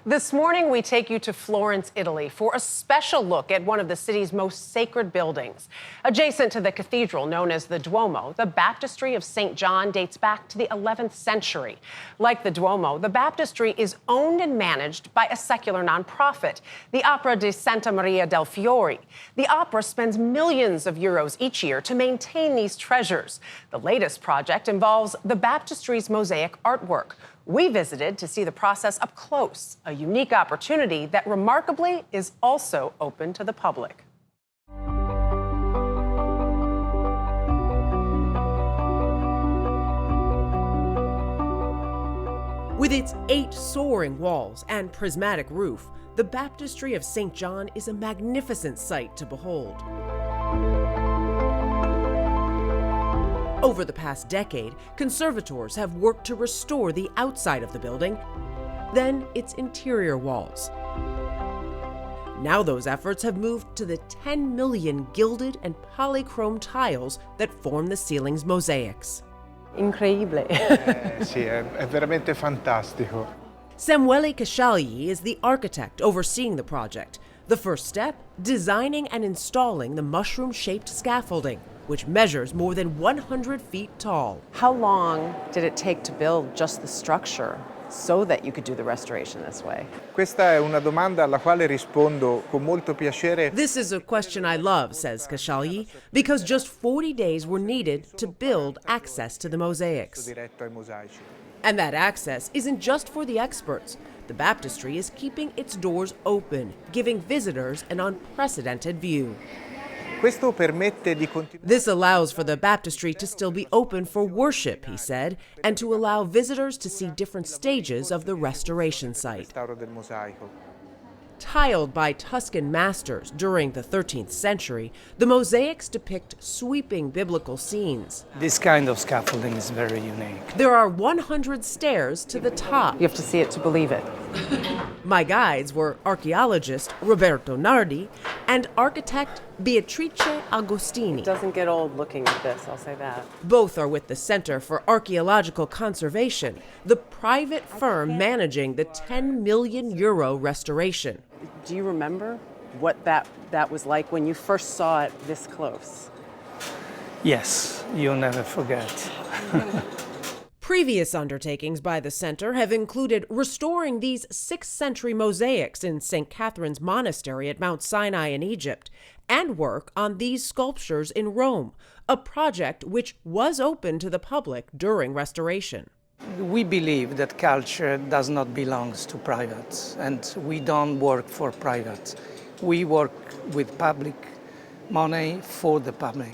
This morning, we take you to Florence, Italy, for a special look at one of the city's most sacred buildings. Adjacent to the cathedral known as the Duomo, the Baptistery of Saint John dates back to the 11th century. Like the Duomo, the Baptistery is owned and managed by a secular nonprofit, the Opera di Santa Maria del Fiore. The opera spends millions of euros each year to maintain these treasures. The latest project involves the Baptistery's mosaic artwork. We visited to see the process up close, a unique opportunity that remarkably is also open to the public. With its 8 soaring walls and prismatic roof, the Baptistery of Saint John is a magnificent sight to behold. Over the past decade, conservators have worked to restore the outside of the building, then its interior walls. Now those efforts have moved to the 10 million gilded and polychrome tiles that form the ceiling's mosaics. Incredibile. Sì, è veramente fantastico. Samuele Casciagli is the architect overseeing the project. The first step, designing and installing the mushroom-shaped scaffolding, which measures more than 100 feet tall. How long did it take to build just the structure so that you could do the restoration this way? Questa è una domanda alla quale rispondo con molto piacere. This is a question I love, says Casciagli, because just 40 days were needed to build access to the mosaics. Diretto ai mosaici. And that access isn't just for the experts. The Baptistery is keeping its doors open, giving visitors an unprecedented view. Questo permette di This allows for the Baptistery to still be open for worship, he said, and to allow visitors to see different stages of the restoration site. restauro del mosaico. Tiled by Tuscan masters during the 13th century, the mosaics depict sweeping biblical scenes. This kind of scaffolding is very unique. There are 100 stairs to the top. You have to see it to believe it. My guides were archaeologist Roberto Nardi and architect Beatrice Agostini. It doesn't get old looking at this, I'll say that. Both are with the Center for Archaeological Conservation, the private firm managing the 10 million euro restoration. Do you remember what that was like when you first saw it this close? Yes, you'll never forget. Previous undertakings by the center have included restoring these 6th century mosaics in St. Catherine's Monastery at Mount Sinai in Egypt, and work on these sculptures in Rome, a project which was open to the public during restoration. We believe that culture does not belong to private, and we don't work for private. We work with public money for the public.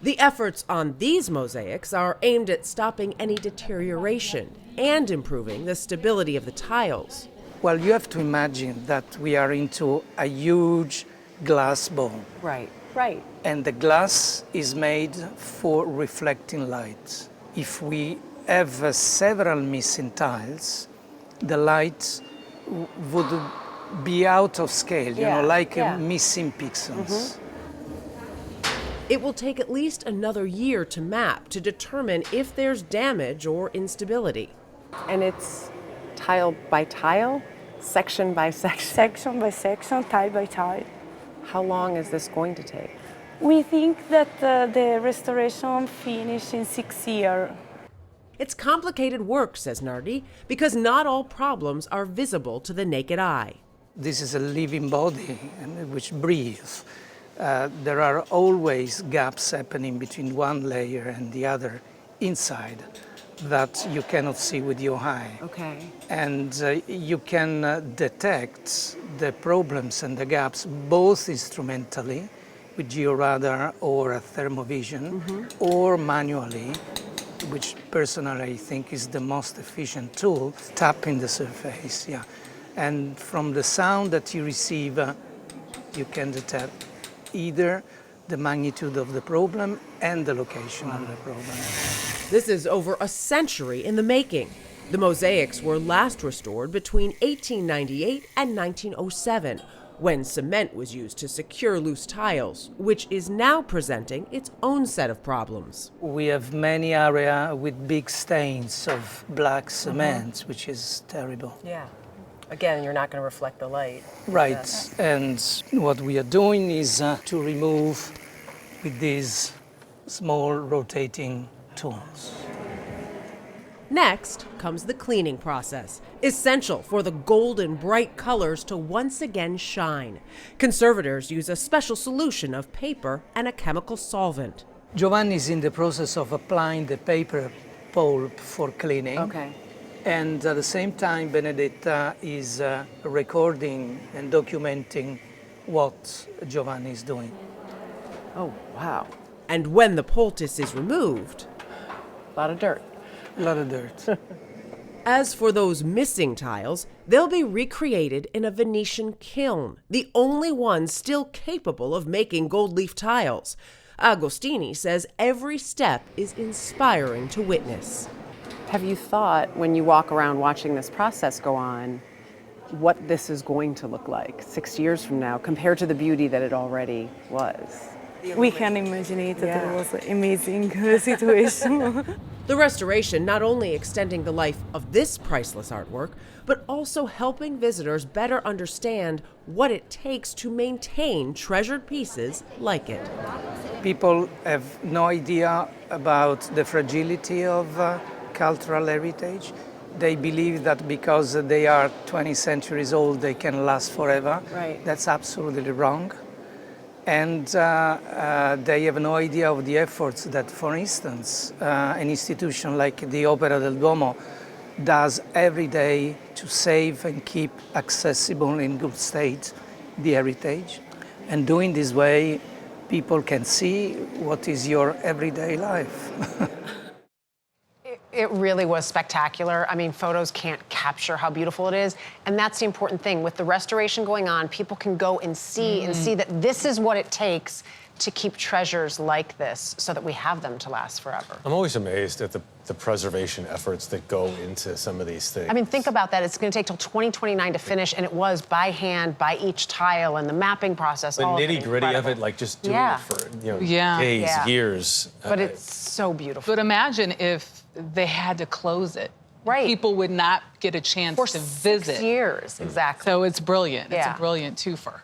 The efforts on these mosaics are aimed at stopping any deterioration and improving the stability of the tiles. Well, you have to imagine that we are into a huge glass bowl. Right, right. And the glass is made for reflecting light. If we have several missing tiles, the light would be out of scale, like missing pixels. Mm-hmm. It will take at least another year to map to determine if there's damage or instability. And it's tile by tile, section by section? Section by section, tile by tile. How long is this going to take? We think that the restoration finished in 6 years. It's complicated work, says Nardi, because not all problems are visible to the naked eye. This is a living body which breathes. There are always gaps happening between one layer and the other inside that you cannot see with your eye. Okay. And you can detect the problems and the gaps both instrumentally with georadar or a thermovision or manually, which personally I think is the most efficient tool, tapping the surface. And from the sound that you receive, you can detect either the magnitude of the problem and the location of the problem. This is over a century in the making. The mosaics were last restored between 1898 and 1907, when cement was used to secure loose tiles, which is now presenting its own set of problems. We have many areas with big stains of black cement, which is terrible. Yeah. Again, you're not going to reflect the light. Right, and what we are doing is to remove with these small rotating tools. Next comes the cleaning process, essential for the golden bright colors to once again shine. Conservators use a special solution of paper and a chemical solvent. Giovanni is in the process of applying the paper pulp for cleaning. Okay. And at the same time, Benedetta is recording and documenting what Giovanni is doing. Oh, wow. And when the poultice is removed, A lot of dirt. A lot of dirt. as for those missing tiles, they'll be recreated in a Venetian kiln, the only one still capable of making gold leaf tiles. Agostini says every step is inspiring to witness. Have you thought, when you walk around watching this process go on, what this is going to look like 6 years from now compared to the beauty that it already was? We can imagine it. That it was an amazing situation. The restoration not only extending the life of this priceless artwork, but also helping visitors better understand what it takes to maintain treasured pieces like it. People have no idea about the fragility of cultural heritage. They believe that because they are 20 centuries old, they can last forever. Right. That's absolutely wrong. And they have no idea of the efforts that, for instance, an institution like the Opera del Duomo does every day to save and keep accessible in good state the heritage. And doing this way, people can see what is your everyday life. It really was spectacular. I mean, photos can't capture how beautiful it is. And that's the important thing. With the restoration going on, people can go and see that this is what it takes to keep treasures like this so that we have them to last forever. I'm always amazed at the preservation efforts that go into some of these things. I mean, think about that. It's going to take till 2029 to finish, and it was by hand, by each tile, and the mapping process. The all nitty-gritty of it, like just doing it for days, years. But it's so beautiful. But imagine if they had to close it. Right. People would not get a chance For to visit. 6 years, exactly. So it's brilliant. It's Yeah. a brilliant twofer.